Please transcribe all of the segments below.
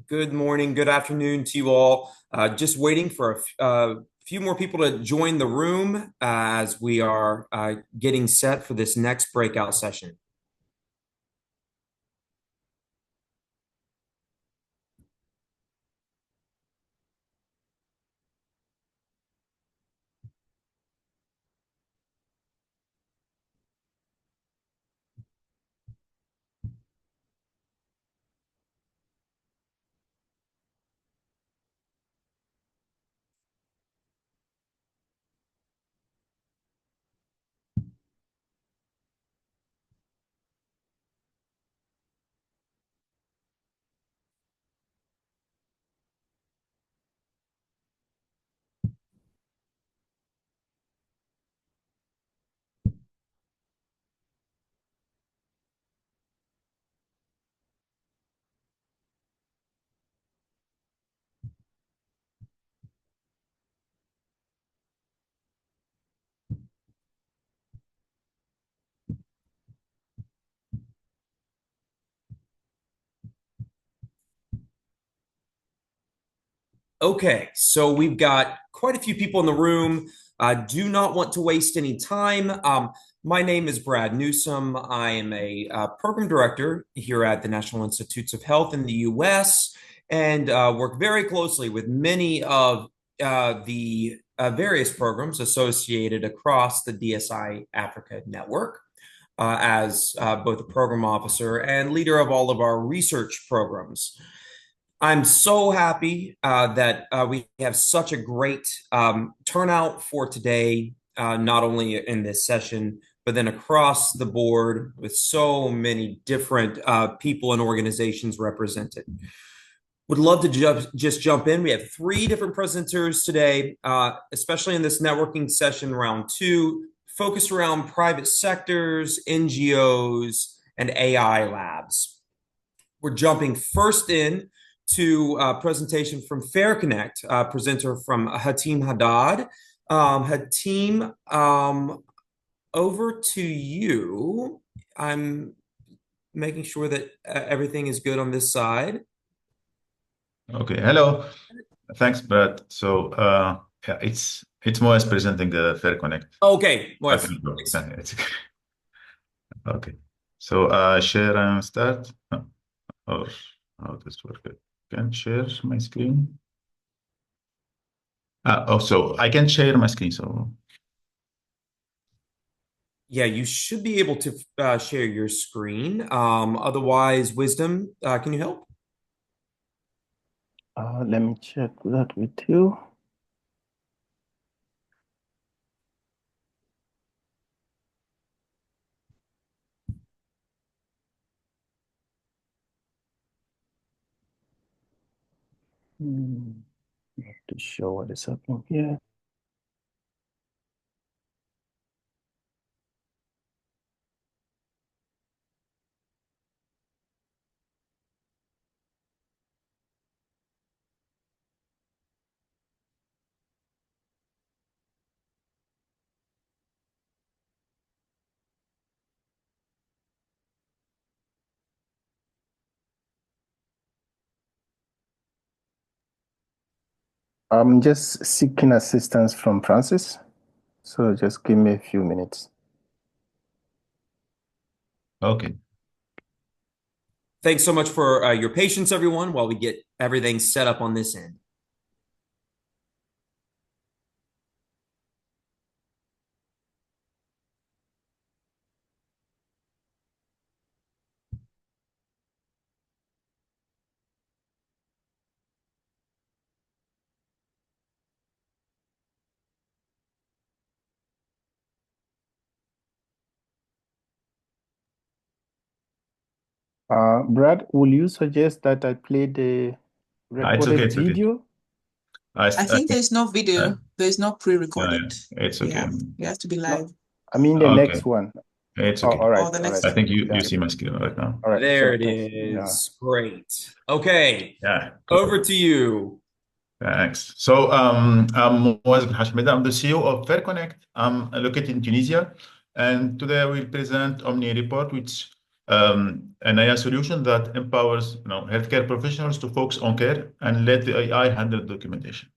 Good morning, good afternoon to you all. Just waiting for a few more people to join the room as we are getting set for this next breakout session. Okay, so we've got quite a few people in the room. I do not want to waste any time. My name is Brad Newsom. I am a program director here at the National Institutes of Health in the US and work very closely with many of the various programs associated across the DSI Africa network as both a program officer and leader of all of our research programs. I'm so happy that we have such a great turnout for today, not only in this session, but then across the board with so many different people and organizations represented. Would love to just jump in. We have three different presenters today, especially in this networking session round two, focused around private sectors, NGOs, and AI labs. We're jumping first in to a presentation from FairConnect, presenter from Hatim Haddad. Hatim, over to you. I'm making sure that everything is good on this side. Okay, hello. Thanks, Brad. So yeah, it's Moaz presenting the FairConnect. Okay, well, It's okay. So share and start. Or how does work? Can share my screen. So I can share my screen. So yeah, you should be able to share your screen. Otherwise, Wisdom, can you help? Let me check that with you. I have to show what is happening here. I'm just seeking assistance from Francis. So just give me a few minutes. okay. Thanks so much for your patience, everyone, while we get everything set up on this end. Brad, will you suggest that I play the It's okay. recorded It's okay. video? I think there's no video. There's no pre-recorded. It's okay. Yeah, it has to be live. No, I mean the next one. It's okay. All right. Oh, the next I think you see my screen right now. All right. There So it is. Great. Okay. Yeah. Over to you. Thanks. So I'm Moaz Hashmed. I'm the CEO of FairConnect. I'm located in Tunisia, and today I will present Omni report, which an AI solution that empowers healthcare professionals to focus on care and let the AI handle documentation.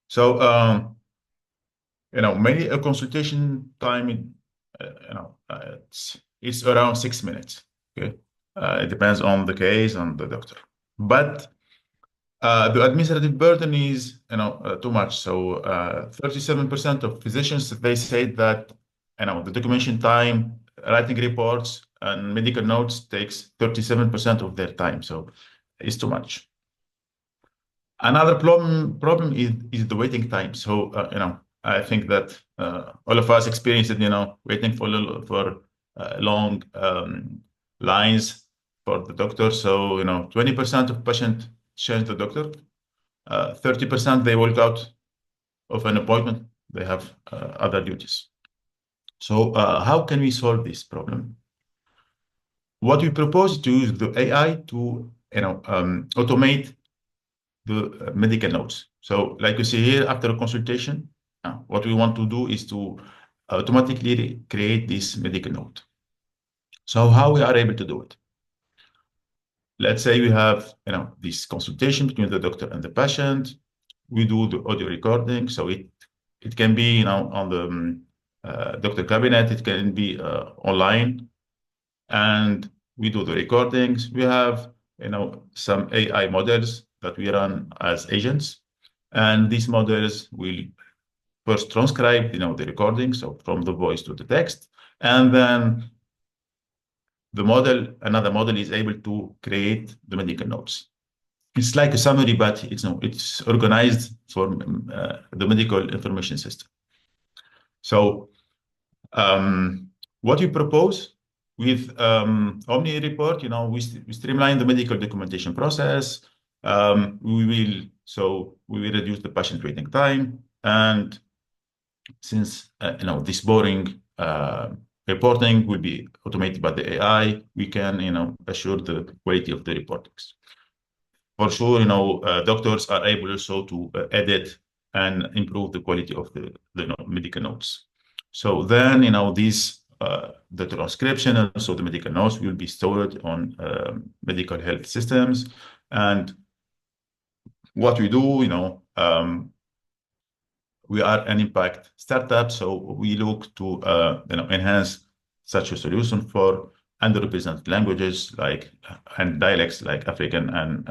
So many a consultation time, it's around 6 minutes. Okay, it depends on the case and the doctor, but the administrative burden is too much. So 37% of physicians, they say that the documentation time, writing reports and medical notes takes 37% of their time. So it's too much. Another problem is the waiting time. So I think that all of us experienced waiting for long lines for the doctor. So 20% of patients change the doctor. 30% they walk out of an appointment. They have other duties. So how can we solve this problem? What we propose to use the AI to automate the medical notes. So like you see here, after a consultation, what we want to do is to automatically create this medical note. So how we are able to do it? Let's say we have this consultation between the doctor and the patient. We do the audio recording, so it can be on the doctor cabinet. It can be online, and we do the recordings. We have some AI models that we run as agents, and these models will first transcribe the recording, so from the voice to the text, and then another model is able to create the medical notes. It's like a summary, but it's organized for the medical information system. So what we propose with Omni Report, we streamline the medical documentation process. We will reduce the patient waiting time, and since this boring reporting will be automated by the AI, we can assure the quality of the reportings. For sure, doctors are able also to edit and improve the quality of the medical notes. So then, the transcription and also the medical notes will be stored on medical health systems. And what we do, we are an impact startup, so we look to enhance such a solution for underrepresented languages and dialects like African and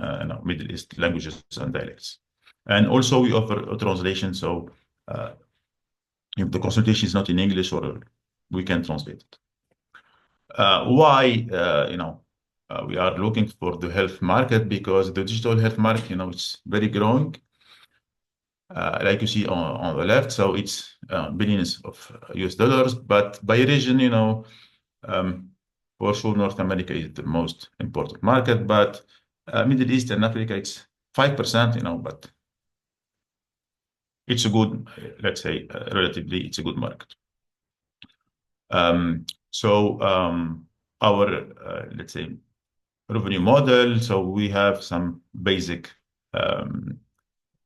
Middle East languages and dialects. And also we offer a translation, so if the consultation is not in English, or we can translate it. Why we are looking for the health market? Because the digital health market, it's very growing. Like you see on the left, so it's billions of US dollars, but by region, for sure, North America is the most important market, but Middle East and Africa, it's 5%, but it's a good, let's say, relatively, it's a good market. Our, let's say, revenue model, so we have some basic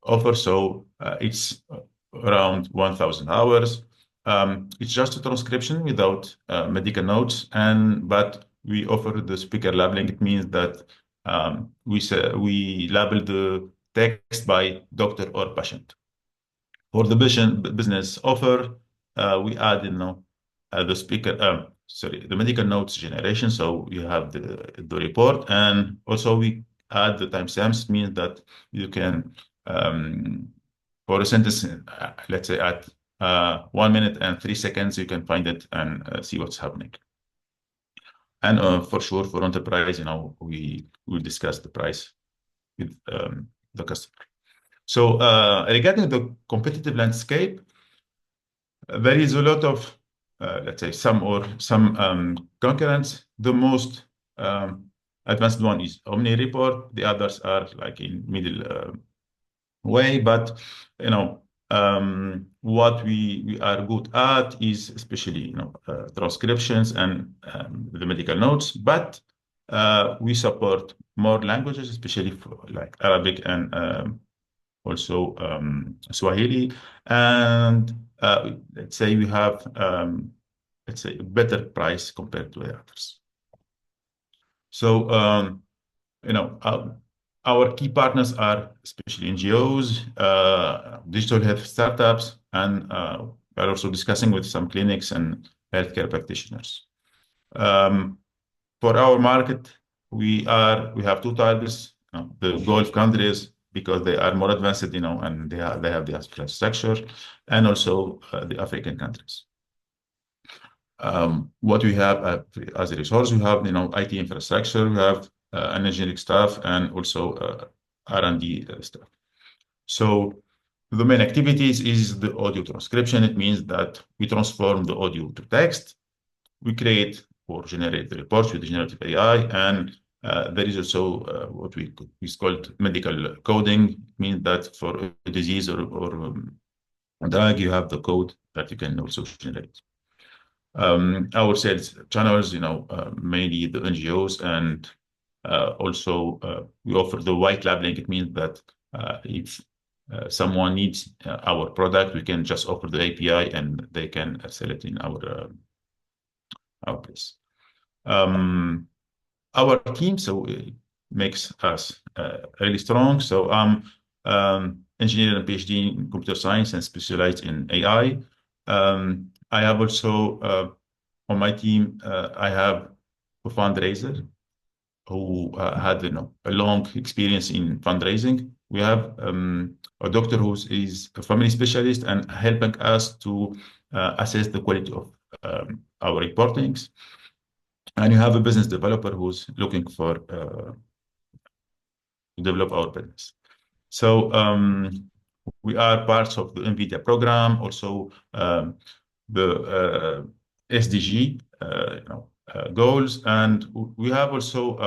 offer, so it's around 1,000 hours. It's just a transcription without medical notes, but we offer the speaker labeling. It means that we label the text by doctor or patient. For the business offer, we add the medical notes generation. So you have the report, and also we add the timestamps. Means that you can for a sentence, let's say at 1 minute and 3 seconds, you can find it and see what's happening. And for sure, for enterprise, we will discuss the price with the customer. So regarding the competitive landscape, there is a lot of, let's say, some concurrents. The most advanced one is Omni Report. The others are like in middle way, but what we are good at is especially transcriptions and the medical notes, but we support more languages, especially for like Arabic and also Swahili, and let's say we have let's say a better price compared to the others. So, our key partners are especially NGOs, digital health startups, and we're also discussing with some clinics and healthcare practitioners. For our market, we have two targets: the Gulf countries because they are more advanced, and they have the infrastructure, and also the African countries. What we have as a resource, we have IT infrastructure, we have engineering staff, and also R&D staff. So the main activities is the audio transcription. It means that we transform the audio to text. We create or generate the reports with generative AI, and there is also what is called medical coding. It means that for a disease or a drug, you have the code that you can also generate. Our sales channels, mainly the NGOs, and also we offer the white labeling. It means that if someone needs our product, we can just offer the API and they can sell it in our place. Our team, so it makes us really strong. So I'm engineer and PhD in computer science and specialized in AI. I have also on my team, I have a fundraiser who had a long experience in fundraising. We have a doctor who is a family specialist and helping us to assess the quality of our reportings. And you have a business developer who's looking for to develop our business. So we are parts of the NVIDIA program, also the SDG goals, and we have also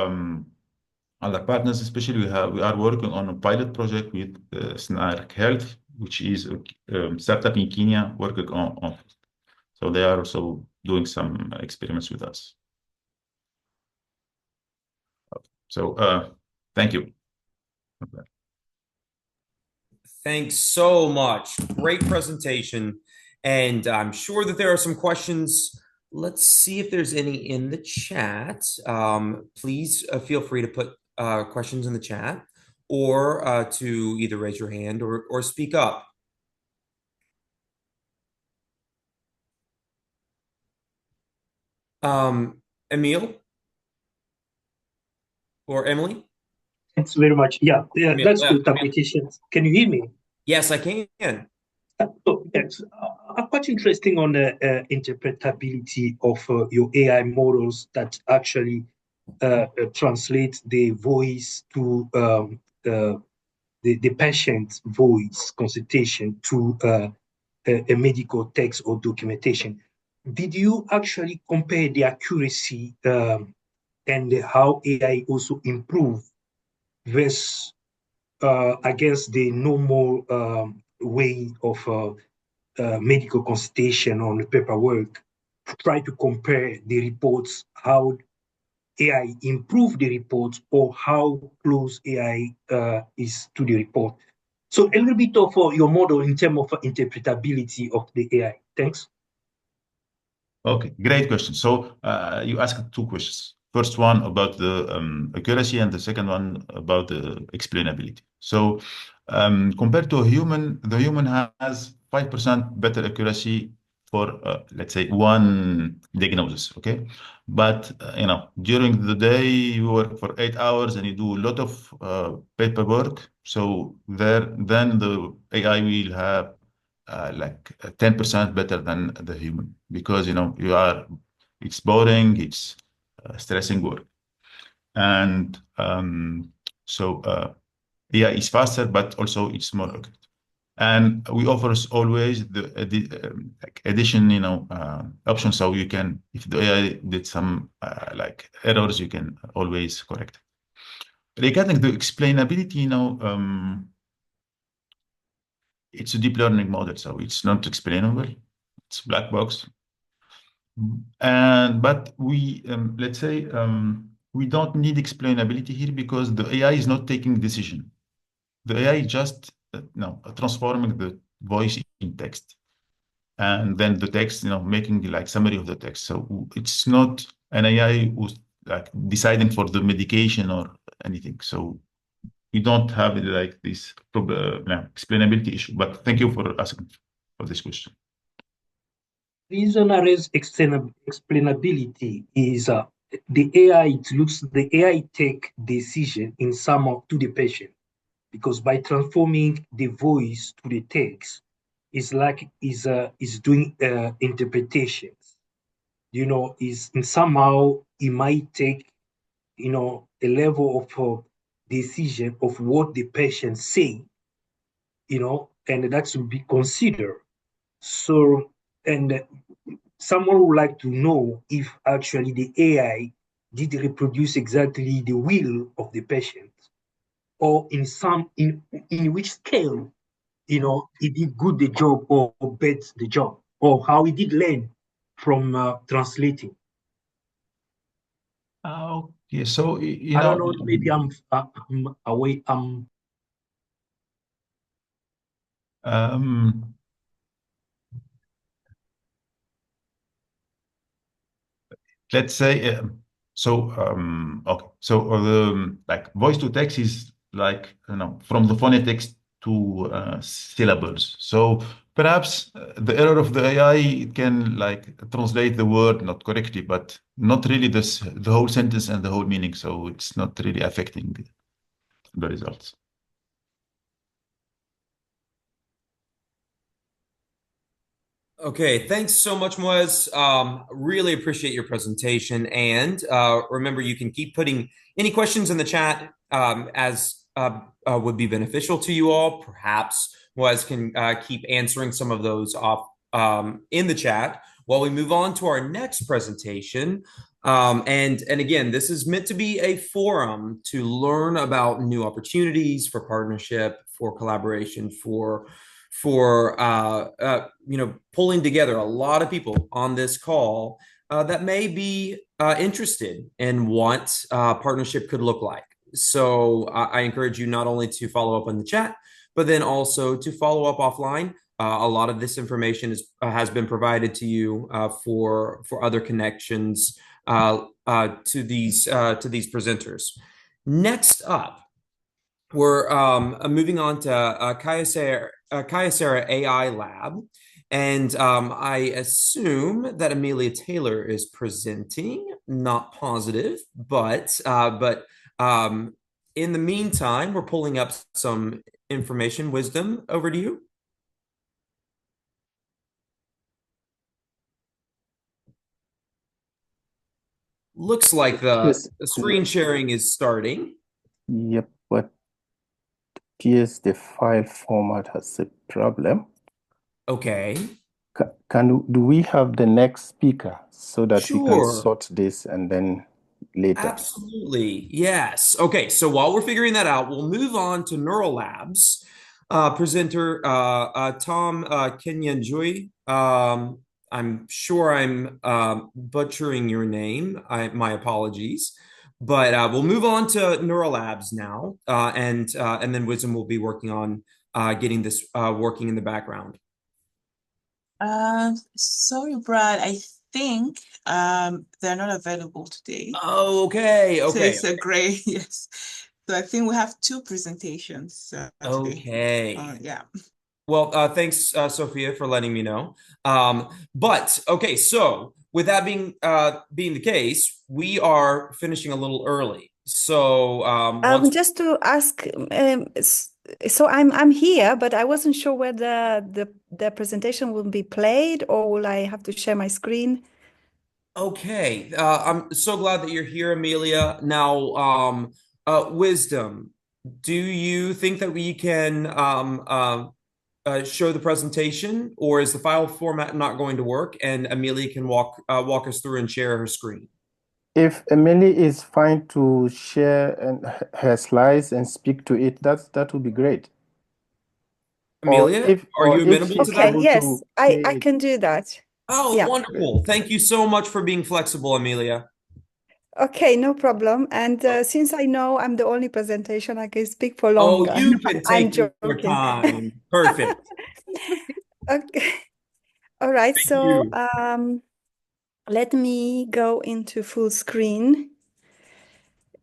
other partners. Especially, we are working on a pilot project with Snark Health, which is a startup in Kenya working on. So they are also doing some experiments with us. So thank you. Thanks so much. Great presentation. And I'm sure that there are some questions. Let's see if there's any in the chat. Please feel free to put questions in the chat or to either raise your hand or speak up. Emil or Emily? Thanks very much. Yeah, that's good interpretation. Can you hear me? Yes, I can. Yes, quite interesting on the interpretability of your AI models that actually translate the voice to the patient's voice consultation to a medical text or documentation. Did you actually compare the accuracy and how AI also improved versus against the normal way of medical consultation on the paperwork, try to compare the reports, how AI improved the reports or how close AI is to the report. So a little bit of your model in terms of interpretability of the AI. Thanks. Okay, great question. So you asked two questions. First one about the accuracy and the second one about the explainability. So compared to a human, the human has 5% better accuracy for, let's say, one diagnosis, okay? But, during the day, you work for 8 hours and you do a lot of paperwork. So then the AI will have like 10% better than the human because, it's boring, it's stressing work. And so AI is faster, but also it's more accurate. And we offer always the addition, option. So you can, if the AI did some like errors, you can always correct it. Regarding the explainability, it's a deep learning model, so it's not explainable. It's black box. But we, let's say, we don't need explainability here because the AI is not taking decision. The AI is just transforming the voice in text, and then the text, making like summary of the text. So it's not an AI who's like deciding for the medication or anything. So you don't have like this explainability issue. But thank you for asking for this question. Reason I raise explainability is the AI take decision in sum of to the patient, because by transforming the voice to the text is doing interpretations. Is in somehow it might take a level of decision of what the patient say, and that should be considered. So, and someone would like to know if actually the AI did reproduce exactly the will of the patient, or in which scale, he did good the job or bad the job, or how he did learn from translating. Okay, so I don't know. Maybe I'm away. Let's say okay. So the like voice to text is like from the phonetics to syllables. So perhaps the error of the AI can like translate the word not correctly, but not really the whole sentence and the whole meaning. So it's not really affecting the results. Okay, thanks so much, Moez. Really appreciate your presentation. And remember, you can keep putting any questions in the chat as would be beneficial to you all. Perhaps Moez can keep answering some of those off in the chat while we move on to our next presentation. And again, this is meant to be a forum to learn about new opportunities for partnership, for collaboration, for pulling together a lot of people on this call that may be interested in what partnership could look like. So I encourage you not only to follow up on the chat, but then also to follow up offline. A lot of this information has been provided to you for other connections to these presenters. Next up, we're moving on to Kuyesera AI Lab. And I assume that Amelia Taylor is presenting, not positive, but in the meantime, we're pulling up some information. Wisdom, over to you. Looks like the screen sharing is starting. Yep, but appears the file format has a problem. Okay. Do we have the next speaker so that we can Sure. sort this and then later? Absolutely. Yes. Okay. So while we're figuring that out, we'll move on to Neural Labs presenter Tom Kenyanjui. I'm sure I'm butchering your name. My apologies. But we'll move on to Neural Labs now, and then Wisdom will be working on getting this working in the background. Sorry, Brad. I think they're not available today. Oh, okay. So it's a gray, yes. So I think we have two presentations today. Okay. Yeah. Well, thanks, Sophia, for letting me know. But okay, so with that being the case, we are finishing a little early. So just to ask, so I'm here, but I wasn't sure whether the presentation will be played or will I have to share my screen? Okay, I'm so glad that you're here, Amelia. Now, Wisdom, do you think that we can show the presentation, or is the file format not going to work? And Amelia can walk us through and share her screen. If Emily is fine to share her slides and speak to it, that would be great. Amelia, are you amenable to that? Okay, yes, I can do that. Oh, yeah. Wonderful. Thank you so much for being flexible, Amelia. Okay, no problem. And since I know I'm the only presentation, I can speak for longer. Oh, you can take your time. Perfect. Okay. All right. So let me go into full screen.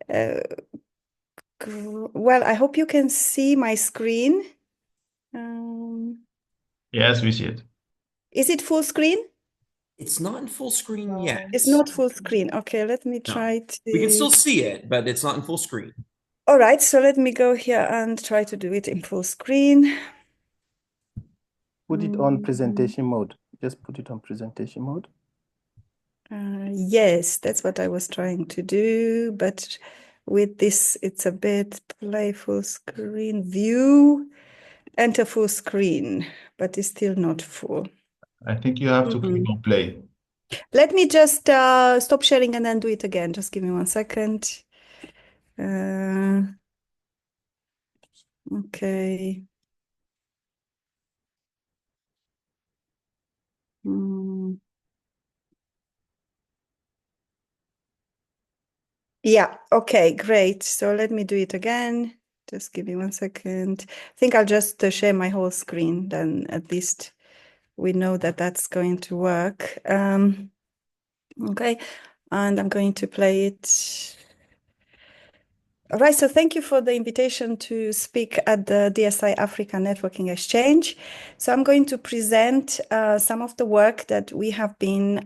Uh, well, I hope you can see my screen. Yes, we see it. Is it full screen? It's not in full screen yet. It's not full screen. Okay, let me No. try We can to. still see it, but it's not in full screen. All right, so let me go here and try to do it in full screen. Put it on presentation mode. Just put it on presentation mode. Yes, that's what I was trying to do, but with this, it's a bit play full screen view, enter full screen, but it's still not full. I think you have to click on play. Let me just stop sharing and then do it again. Just give me 1 second. Okay. Yeah, okay, great. So let me do it again. Just give me 1 second. I think I'll just share my whole screen, then at least we know that that's going to work. Okay, and I'm going to play it. All right, so thank you for the invitation to speak at the DSI Africa Networking Exchange. So I'm going to present some of the work that we have been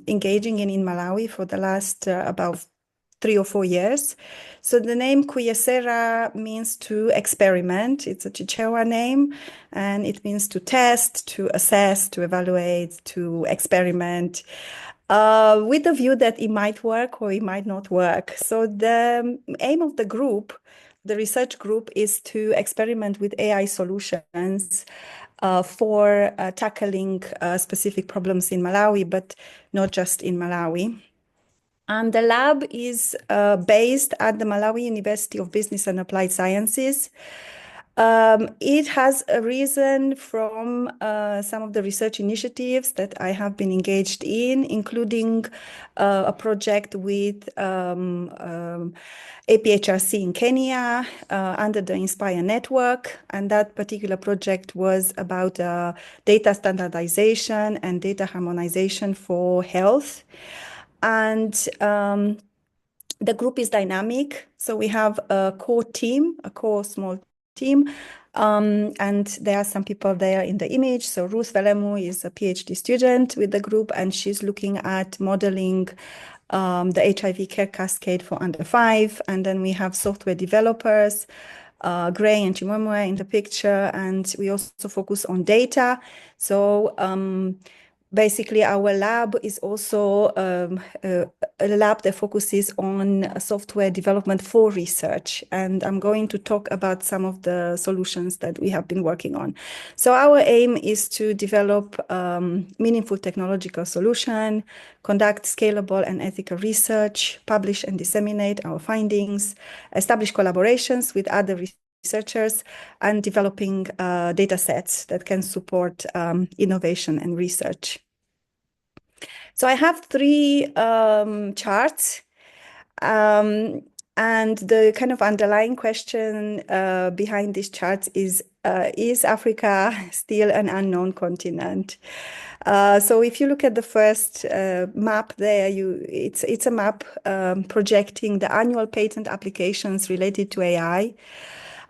engaging in Malawi for the last about 3 or 4 years. So the name Kuyesera means to experiment. It's a Chichewa name, and it means to test, to assess, to evaluate, to experiment, with the view that it might work or it might not work. So the aim of the group, the research group, is to experiment with AI solutions for tackling specific problems in Malawi, but not just in Malawi. And the lab is based at the Malawi University of Business and Applied Sciences. It has arisen from some of the research initiatives that I have been engaged in, including a project with APHRC in Kenya under the Inspire network. And that particular project was about data standardization and data harmonization for health. And the group is dynamic. So we have a core team, a core small team. And there are some people there in the image. So Ruth Velemu is a PhD student with the group, and she's looking at modeling the HIV care cascade for under 5. And then we have software developers, Gray and Chimwemwe in the picture, and we also focus on data. So basically, our lab is also a lab that focuses on software development for research. And I'm going to talk about some of the solutions that we have been working on. So our aim is to develop meaningful technological solution, conduct scalable and ethical research, publish and disseminate our findings, establish collaborations with other researchers, and developing data sets that can support innovation and research. So I have 3 charts, and the kind of underlying question behind these charts is Africa still an unknown continent? So if you look at the first map there, it's a map projecting the annual patent applications related to AI.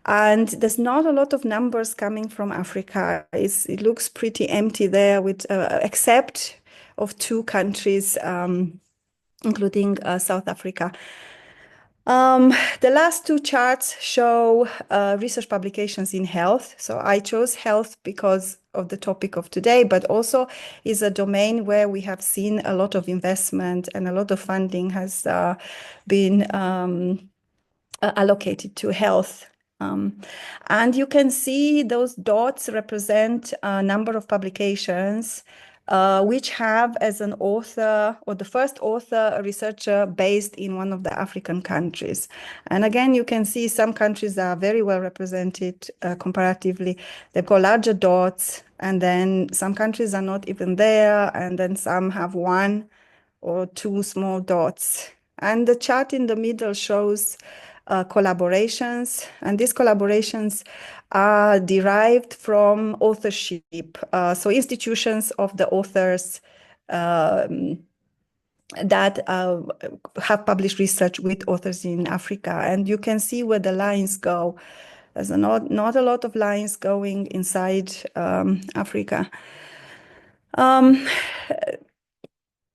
And there's not a lot of numbers coming from Africa. It looks pretty empty there, with except of 2 countries, including South Africa. The last 2 charts show research publications in health. So I chose health because of the topic of today, but also is a domain where we have seen a lot of investment and a lot of funding has been allocated to health. And you can see those dots represent a number of publications which have as an author, or the first author, a researcher based in one of the African countries. And again, you can see some countries are very well represented comparatively. They've got larger dots, and then some countries are not even there, and then some have 1 or 2 small dots. And the chart in the middle shows collaborations, and these collaborations are derived from authorship. So institutions of the authors that have published research with authors in Africa. And you can see where the lines go. There's not a lot of lines going inside Africa.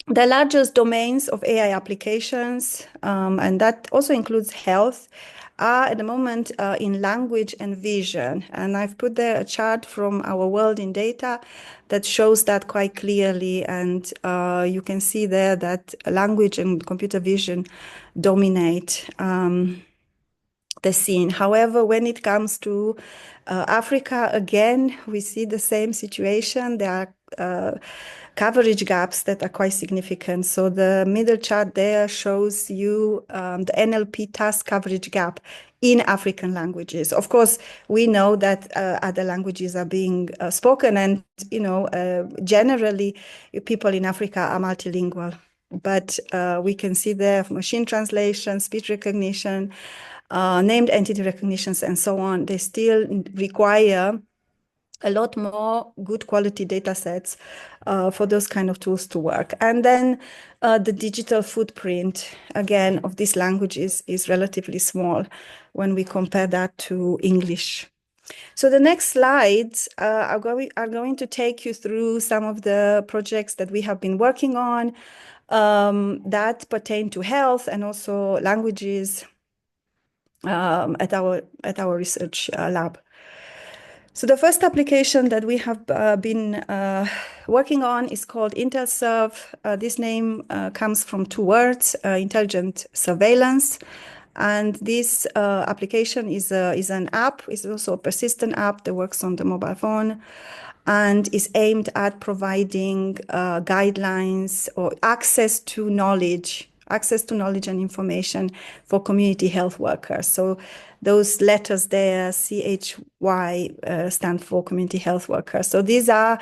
The largest domains of AI applications, and that also includes health, are at the moment in language and vision. And I've put there a chart from our World in Data that shows that quite clearly. And you can see there that language and computer vision dominate the scene. However, when it comes to Africa, again, we see the same situation. There are coverage gaps that are quite significant. So the middle chart there shows you the NLP task coverage gap in African languages. Of course, we know that other languages are being spoken, and generally people in Africa are multilingual. But we can see there machine translation, speech recognition, named entity recognitions, and so on. They still require a lot more good quality data sets for those kind of tools to work. And then the digital footprint, again, of these languages is relatively small when we compare that to English. So the next slides are going to take you through some of the projects that we have been working on that pertain to health and also languages at our research lab. So the first application that we have been working on is called IntelServe. This name comes from two words, intelligent surveillance. And this application is an app. It's also a persistent app that works on the mobile phone and is aimed at providing guidelines or access to knowledge and information for community health workers. So those letters there, CHY, stand for community health workers. So these are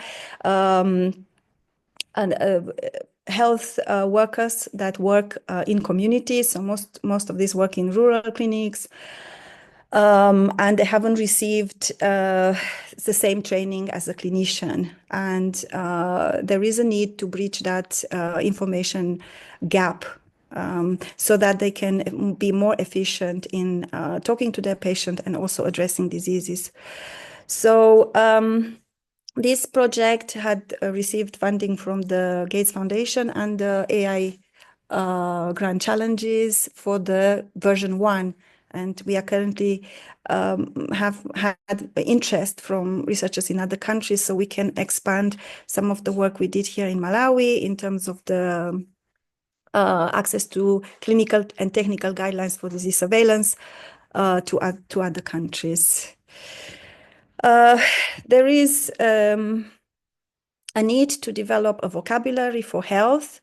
health workers that work in communities. So most of these work in rural clinics, and they haven't received the same training as a clinician. And there is a need to bridge that information gap so that they can be more efficient in talking to their patient and also addressing diseases. So this project had received funding from the Gates Foundation and the AI grant challenges for the version 1. And we are currently have had interest from researchers in other countries, so we can expand some of the work we did here in Malawi in terms of the access to clinical and technical guidelines for disease surveillance to other countries. There is a need to develop a vocabulary for health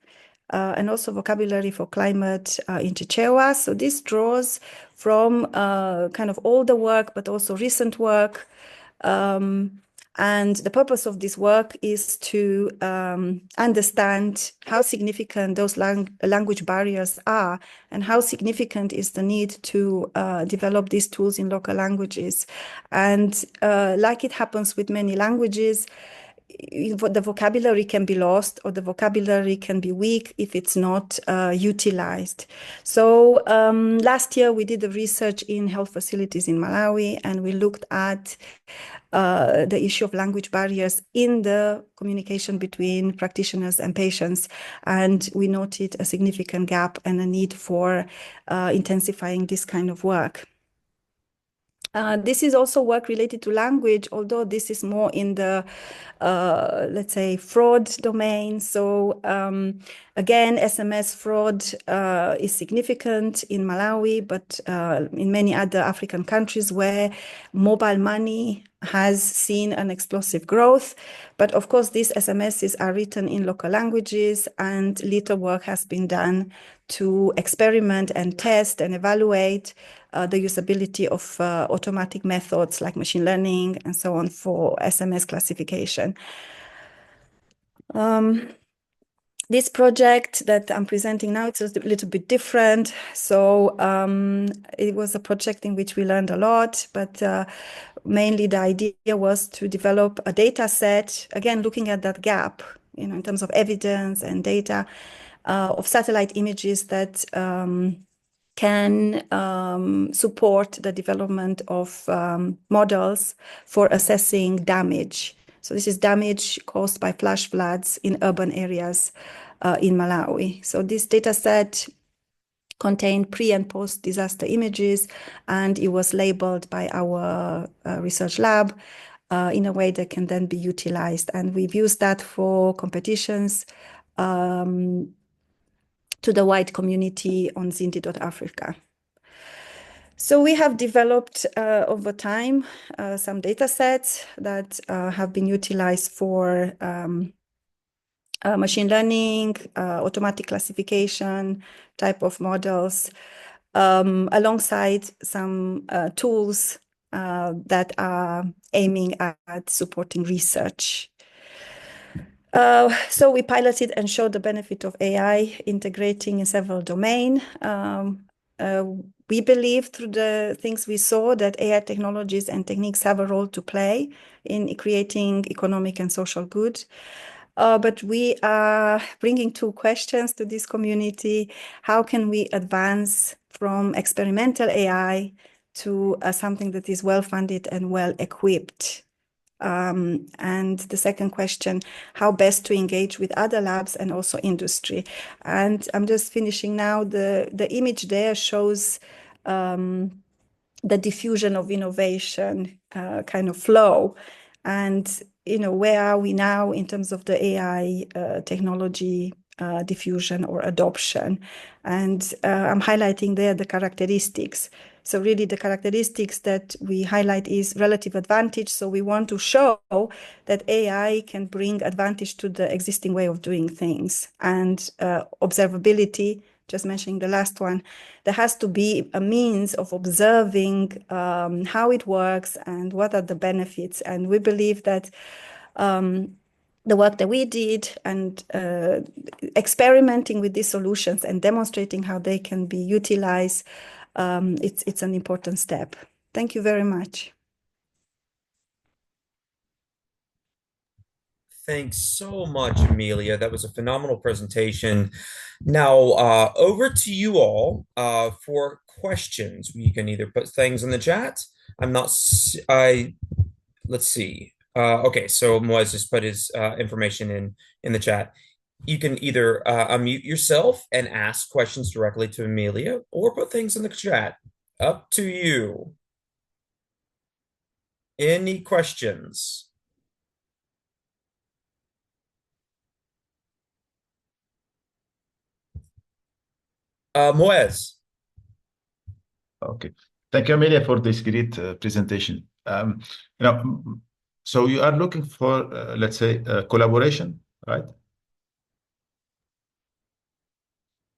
and also vocabulary for climate in Chichewa. So this draws from kind of older work, but also recent work. And the purpose of this work is to understand how significant those language barriers are and how significant is the need to develop these tools in local languages. And like it happens with many languages, the vocabulary can be lost or the vocabulary can be weak if it's not utilized. So last year we did the research in health facilities in Malawi, and we looked at the issue of language barriers in the communication between practitioners and patients. And we noted a significant gap and a need for intensifying this kind of work. This is also work related to language, although this is more in the, let's say, fraud domain. So again, SMS fraud is significant in Malawi, but in many other African countries where mobile money has seen an explosive growth. But of course, these SMSs are written in local languages, and little work has been done to experiment and test and evaluate the usability of automatic methods like machine learning and so on for SMS classification. This project that I'm presenting now, it's a little bit different. So it was a project in which we learned a lot, but mainly the idea was to develop a data set, again, looking at that gap, in terms of evidence and data, of satellite images that can support the development of models for assessing damage. So this is damage caused by flash floods in urban areas in Malawi. So this data set contained pre and post disaster images, and it was labeled by our research lab in a way that can then be utilized. And we've used that for competitions to the wide community on Zindi.Africa. So we have developed over time some data sets that have been utilized for machine learning, automatic classification type of models, alongside some tools that are aiming at supporting research. So we piloted and showed the benefit of AI integrating in several domains. We believe through the things we saw that AI technologies and techniques have a role to play in creating economic and social good. But we are bringing two questions to this community. How can we advance from experimental AI to something that is well-funded and well-equipped? And the second question, how best to engage with other labs and also industry. And I'm just finishing now. The image there shows the diffusion of innovation kind of flow. And, where are we now in terms of the AI technology diffusion or adoption? And I'm highlighting there the characteristics. So really the characteristics that we highlight is relative advantage. So we want to show that AI can bring advantage to the existing way of doing things. And observability, just mentioning the last one, there has to be a means of observing how it works and what are the benefits. And we believe that the work that we did and experimenting with these solutions and demonstrating how they can be utilized, it's an important step. Thank you very much. Thanks so much, Amelia. That was a phenomenal presentation. Now, over to you all for questions. You can either put things in the chat. Let's see. Okay, so Moaz just put his information in the chat. You can either unmute yourself and ask questions directly to Amelia or put things in the chat. Up to you. Any questions? Moaz. Okay. Thank you, Amelia, for this great presentation. So you are looking for, let's say, collaboration, right?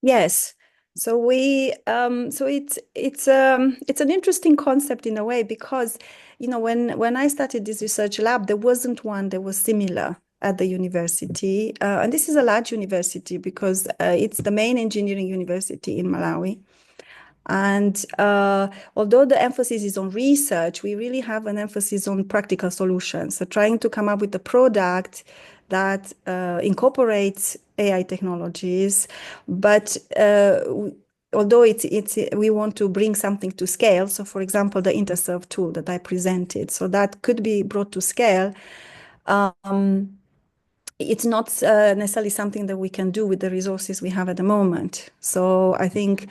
Yes. So it's an interesting concept in a way because when I started this research lab, there wasn't one that was similar at the university, and this is a large university because it's the main engineering university in Malawi. And although the emphasis is on research, we really have an emphasis on practical solutions. So trying to come up with a product that incorporates AI technologies, but although we want to bring something to scale. So for example, the InterServe tool that I presented, so that could be brought to scale. It's not necessarily something that we can do with the resources we have at the moment. So I think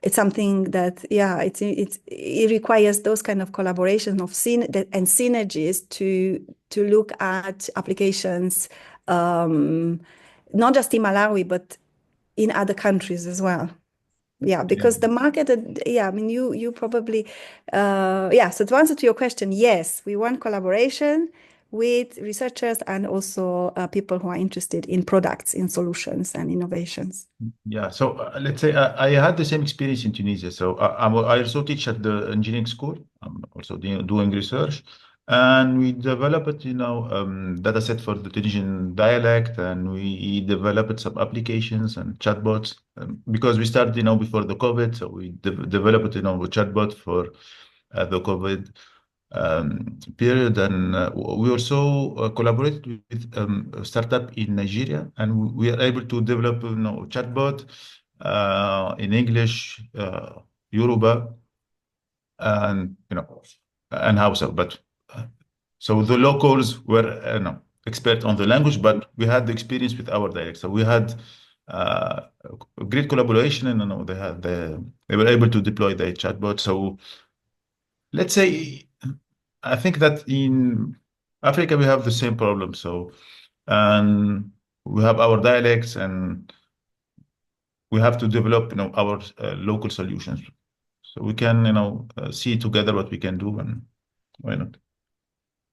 it's something that, it requires those kind of collaboration and synergies to look at applications, not just in Malawi, but in other countries as well. Yeah, because the market, I mean, you probably, so to answer to your question, yes, we want collaboration with researchers and also people who are interested in products, in solutions and innovations. Yeah, so let's say I had the same experience in Tunisia. So I also teach at the engineering school. I'm also doing research. And we developed, data set for the Tunisian dialect, and we developed some applications and chatbots because we started, before the COVID. So we developed, a chatbot for the COVID. period. And we also collaborated with a startup in Nigeria, and we are able to develop, chatbot in English, Yoruba, and and Hausa. But so the locals were expert on the language, but we had the experience with our dialect. So we had a great collaboration, and they were able to deploy the chatbot. So let's say, I think that in Africa we have the same problem. So, and we have our dialects, and we have to develop, our local solutions. So we can, see together what we can do, and why not?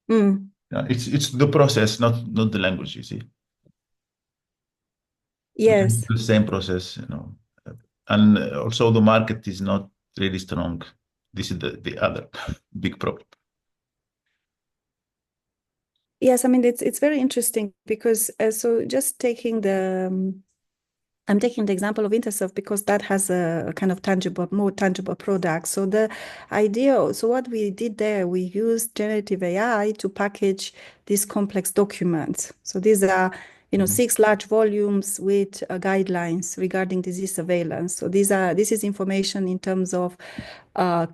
Mm. Yeah, it's the process, not the language. You see, we can Yes. do the same process, and also the market is not really strong. This is the other big problem. Yes, I mean it's very interesting because so just taking I'm taking the example of Intersoft because that has a kind of more tangible product. So so what we did there, we used generative AI to package these complex documents. So these are, 6 large volumes with guidelines regarding disease surveillance. So this is information in terms of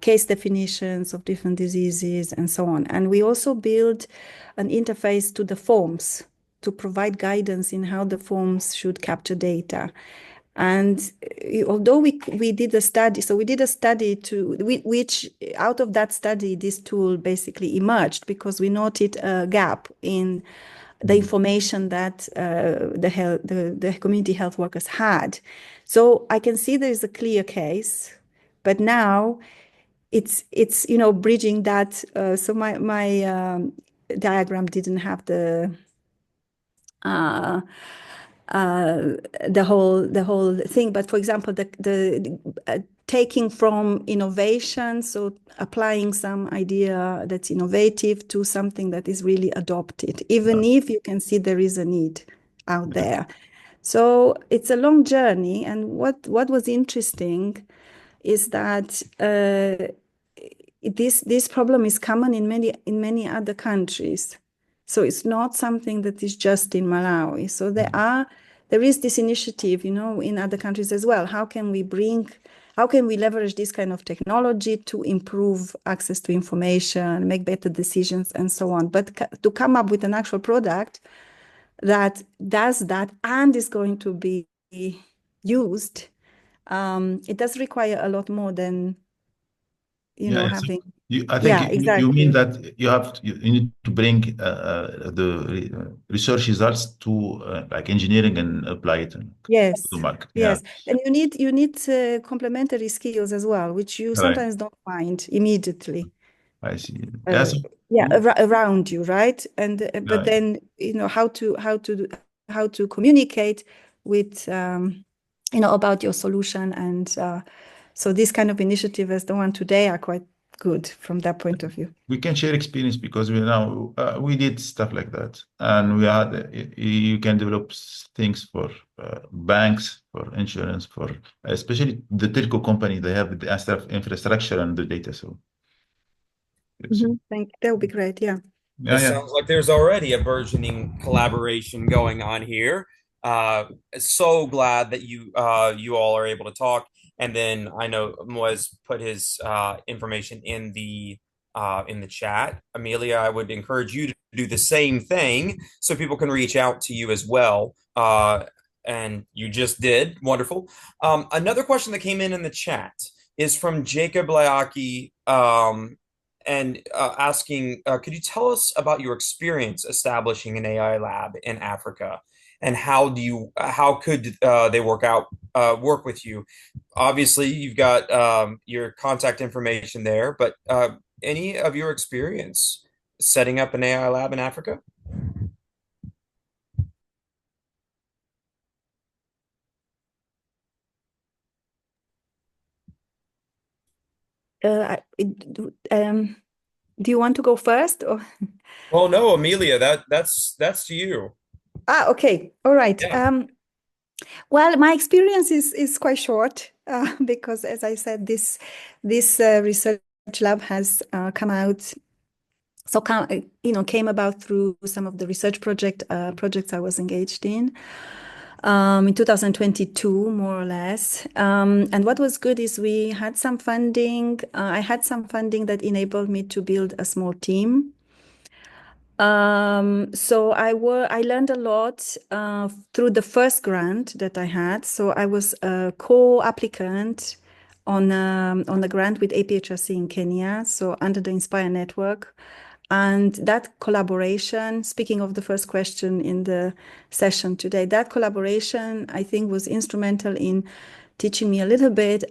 case definitions of different diseases and so on. And we also build an interface to the forms to provide guidance in how the forms should capture data. And although we did a study, so we did a study which out of that study, this tool basically emerged because we noted a gap in the information that the community health workers had. So I can see there is a clear case, but now it's bridging that. So my diagram didn't have uh, the whole thing. But for example, the taking from innovation, so applying some idea that's innovative to something that is really adopted, even if you can see there is a need out there. So it's a long journey. And what was interesting is that this problem is common in many other countries. So it's not something that is just in Malawi. So there is this initiative, in other countries as well. How can we leverage this kind of technology to improve access to information, make better decisions, and so on? But to come up with an actual product that does that and is going to be used, it does require a lot more than having. I think Yeah, you mean exactly. that you need to bring the research results to like engineering and apply it to Yes, the market. yes. And you need complementary skills as well, which you Right. sometimes don't find immediately. I see. Around you, right? And but then how to communicate with about your solution, and so this kind of initiative as the one today are quite good from that point of view. We can share experience because we did stuff like that, and we had you can develop things for banks, for insurance, for especially the telco company. They have the infrastructure and the data. So That would be great. Yeah. It sounds like there's already a burgeoning collaboration going on here. So glad that you all are able to talk. And then I know Moaz put his information in the chat. Amelia, I would encourage you to do the same thing so people can reach out to you as well. And you just did. Wonderful. Another question that came in the chat is from Jacob Layaki. And asking, could you tell us about your experience establishing an AI lab in Africa, and how could they work with you? Obviously, you've got your contact information there, but any of your experience setting up an AI lab in Africa? Do you want to go first, or? Oh no, Amelia, that's to you. Okay. All right. Yeah. Well, my experience is quite short because, as I said, this research lab has come out So, came about through some of the research projects I was engaged in 2022, more or less. And what was good is we had some funding. I had some funding that enabled me to build a small team. So I learned a lot through the first grant that I had. So I was a co-applicant on a grant with APHRC in Kenya, so under the Inspire network. And that collaboration, speaking of the first question in the session today, that collaboration, I think, was instrumental in teaching me a little bit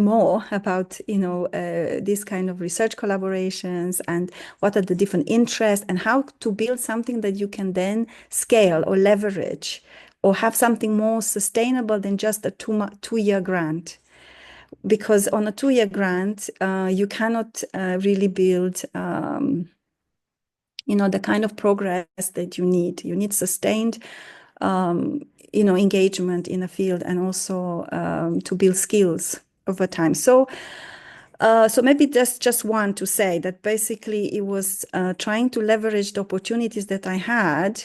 more about, these kind of research collaborations and what are the different interests and how to build something that you can then scale or leverage or have something more sustainable than just a two-year grant. Because on a 2-year grant, you cannot really build, the kind of progress that you need. You need sustained, engagement in a field and also to build skills over time. So maybe that's just one to say that basically it was trying to leverage the opportunities that I had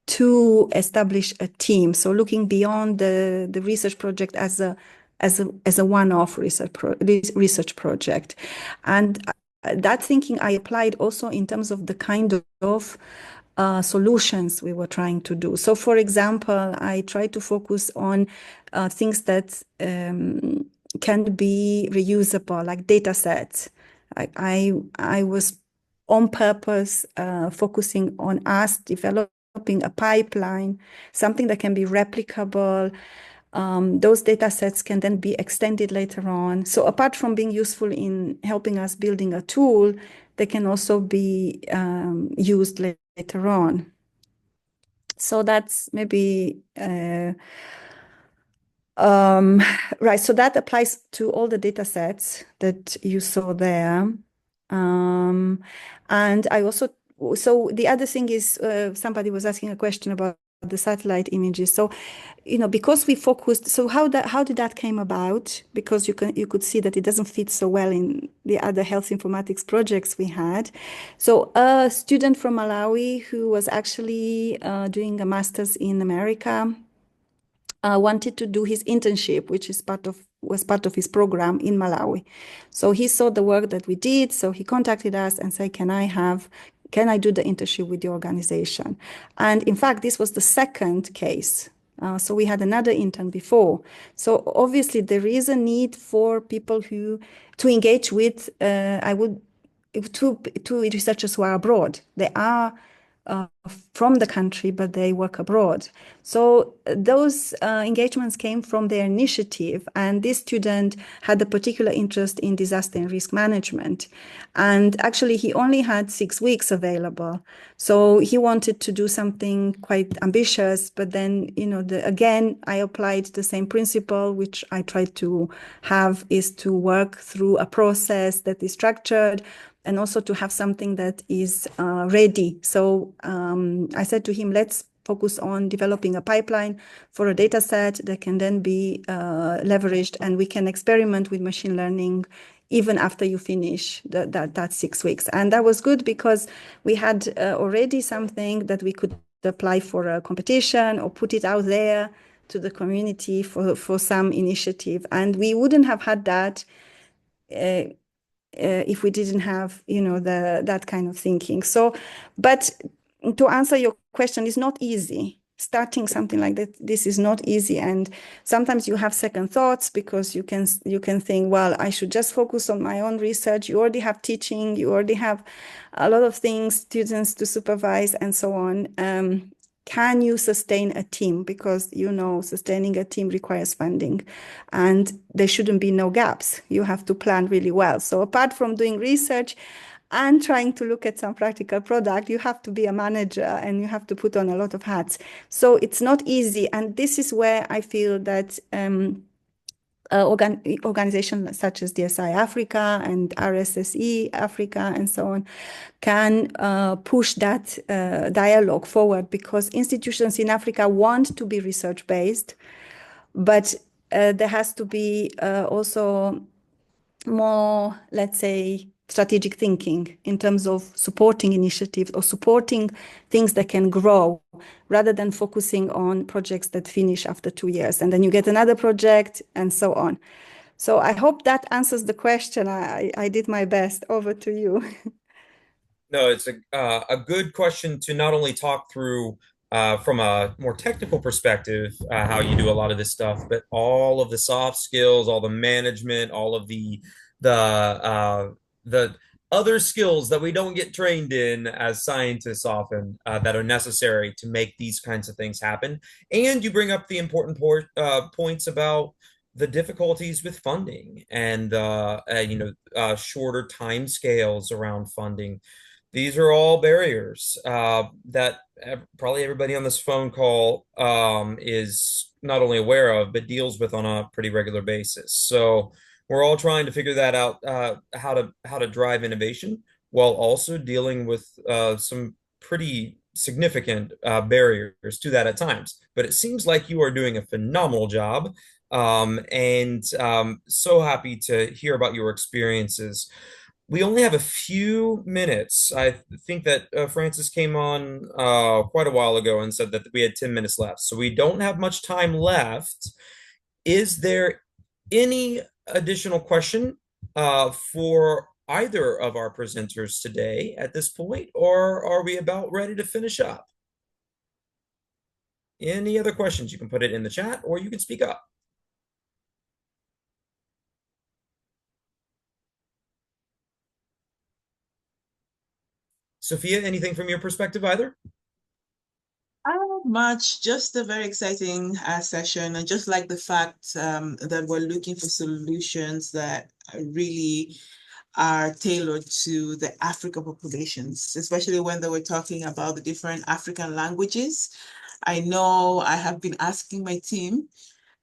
to establish a team. So looking beyond the research project as a one-off research project. And that thinking I applied also in terms of the kind of solutions we were trying to do. So for example, I tried to focus on things that can be reusable, like data sets. I was on purpose focusing on us developing a pipeline, something that can be replicable. Those data sets can then be extended later on. So apart from being useful in helping us building a tool, they can also be used later on. So that's maybe right. So that applies to all the data sets that you saw there. And I also, so the other thing is somebody was asking a question about the satellite images. So, because we focused, so how did that came about? Because you could see that it doesn't fit so well in the other health informatics projects we had. So a student from Malawi who was actually doing a master's in America wanted to do his internship, which was part of his program in Malawi. So he saw the work that we did. So he contacted us and said, can I do the internship with your organization? And in fact, this was the second case. So we had another intern before. So obviously there is a need for people to engage with, two researchers who are abroad. They are from the country, but they work abroad. So those engagements came from their initiative, and this student had a particular interest in disaster and risk management. And actually, he only had 6 weeks available. So he wanted to do something quite ambitious, but then, again, I applied the same principle, which I tried to have, is to work through a process that is structured, and also to have something that is ready. So I said to him, let's focus on developing a pipeline for a data set that can then be leveraged, and we can experiment with machine learning even after you finish that 6 weeks. And that was good because we had already something that we could apply for a competition or put it out there to the community for some initiative. And we wouldn't have had that if we didn't have, that kind of thinking. So, but to answer your question, it's not easy. Starting something like that, this is not easy, and sometimes you have second thoughts because you can think, well, I should just focus on my own research. You already have teaching, you already have a lot of things, students to supervise, and so on. Can you sustain a team? Because sustaining a team requires funding, and there shouldn't be no gaps. You have to plan really well. So apart from doing research and trying to look at some practical product, you have to be a manager and you have to put on a lot of hats. So it's not easy. And this is where I feel that organizations such as DSI Africa and RSSE Africa and so on can push that dialogue forward, because institutions in Africa want to be research-based, but there has to be also more, let's say, strategic thinking in terms of supporting initiatives or supporting things that can grow rather than focusing on projects that finish after 2 years and then you get another project and so on. So I hope that answers the question. I did my best. Over to you. No, it's a good question to not only talk through from a more technical perspective how you do a lot of this stuff, but all of the soft skills, all the management, all of the other skills that we don't get trained in as scientists often that are necessary to make these kinds of things happen. And you bring up the important points about the difficulties with funding and shorter time scales around funding. These are all barriers that probably everybody on this phone call is not only aware of, but deals with on a pretty regular basis. So we're all trying to figure that out, how to drive innovation while also dealing with some pretty significant barriers to that at times. But it seems like you are doing a phenomenal job, and so happy to hear about your experiences. We only have a few minutes. I think that Francis came on quite a while ago and said that we had 10 minutes left. So we don't have much time left. Is there any additional question for either of our presenters today at this point, or are we about ready to finish up? Any other questions? You can put it in the chat or you can speak up. Sophia, anything from your perspective either? Not much, just a very exciting session, and just like the fact that we're looking for solutions that really are tailored to the African populations, especially when they were talking about the different African languages. I know I have been asking my team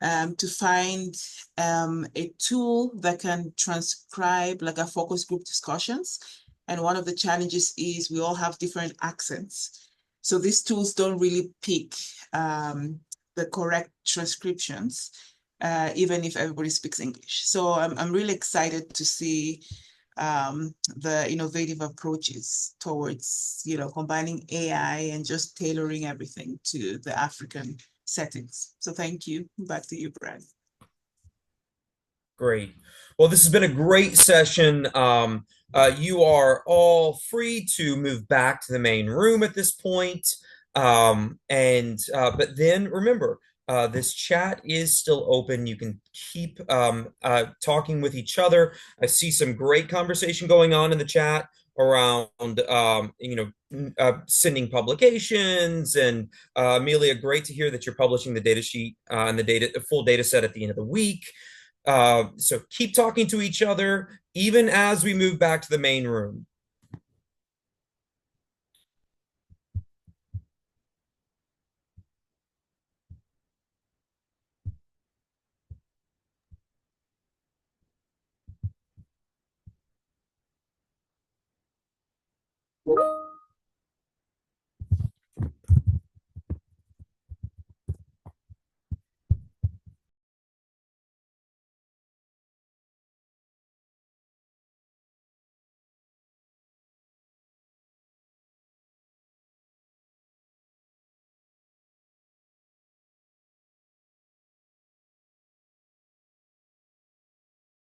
to find a tool that can transcribe like a focus group discussions. And one of the challenges is we all have different accents. So these tools don't really pick the correct transcriptions, even if everybody speaks English. So I'm really excited to see the innovative approaches towards, combining AI and just tailoring everything to the African settings. So thank you. Back to you, Brad. Great. Well, this has been a great session. You are all free to move back to the main room at this point. But then remember, this chat is still open. You can keep talking with each other. I see some great conversation going on in the chat around sending publications, and Amelia, great to hear that you're publishing the data sheet and the full data set at the end of the week. So keep talking to each other, even as we move back to the main room.